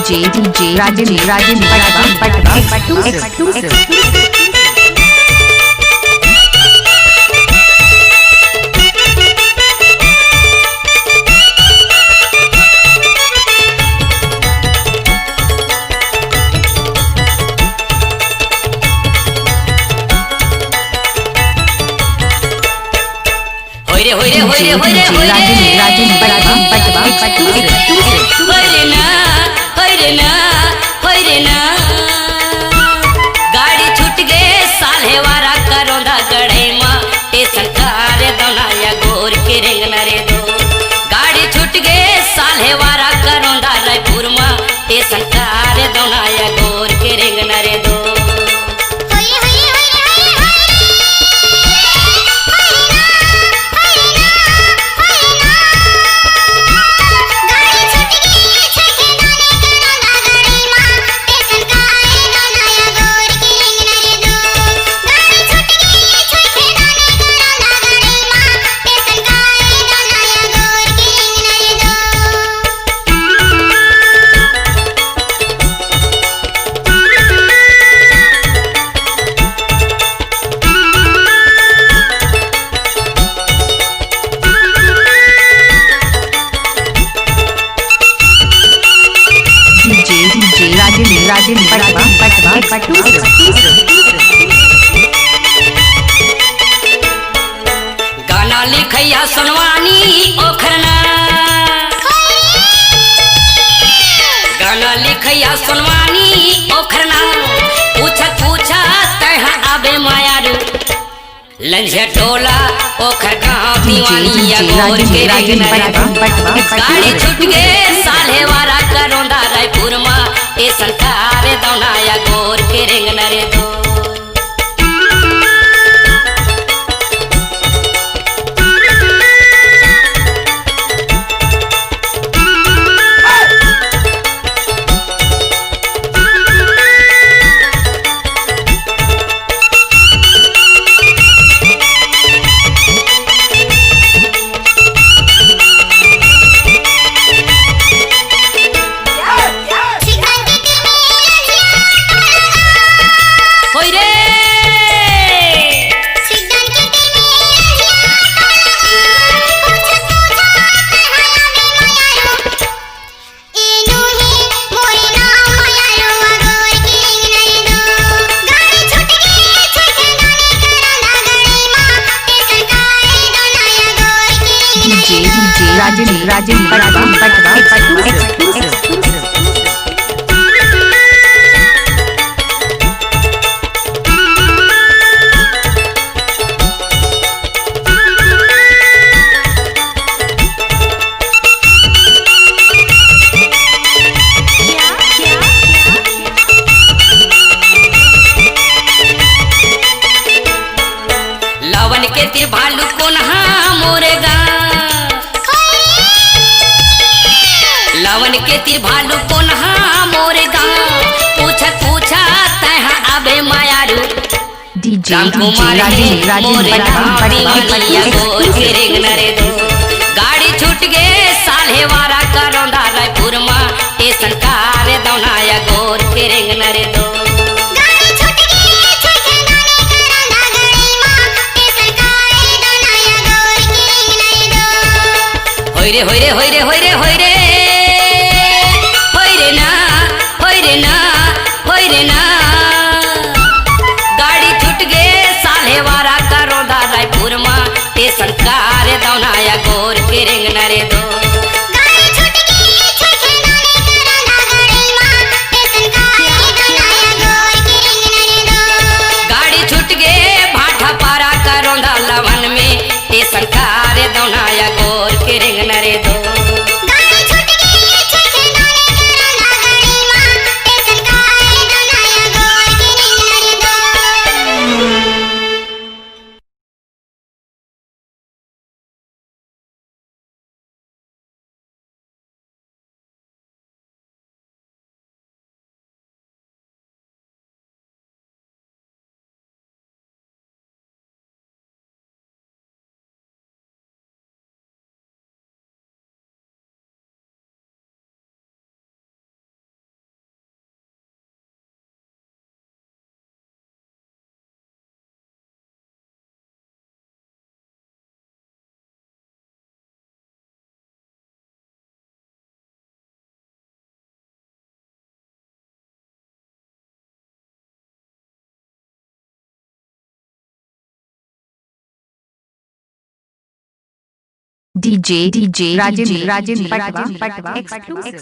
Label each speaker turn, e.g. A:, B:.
A: DJ Rajan Patwa exclusive.
B: Rajan Patwa गाड़ी छूट गे साले वारा करोंदा गड़े मां टेसन कारे दौनाया गोर के रेंग नरे दो गाड़ी छूट गे साले वारा करोंदा रायपुर मां टेसन कारे दौनाया गोर के रेंग नरे दो Rajan Patwa गाना लिखैया सुनवानी ओखरना गाना लिखैया सुनवानी ओखरना पूछा तह आबे मायारू लंझे टोला ओखर गांव दीवानी या गोर के रेंग गाड़ी छूट गे साले वारा करोंदा रायपुर मां ए सरकार दौनाया गोर के रेंग नरे दो Rajan Patwa exclusive. लवन के तिर भालू कोन्हा मोरेगा लवन के तिर भालू कोन्हा मोरेगा पूछा तह आबे मायारू
A: DJ
B: मोरे गोर के रेंग नरे दो गाड़ी छूट गे साले वारा करोंदा रायपुर मां टेसन कारे दौनाया गोर के रेंग नरे दो होय रे ना गाड़ी छूट गे साले वारा करोंदा रायपुर मां टेसन कारे दौनाया गोर के रेंग नरे दो गाड़ी छूट गे भाठा पारा करोंदा लवन में टेसन कारे दौनाया गोर के रेंग नरे दो
A: DJ Rajen Patwa exclusive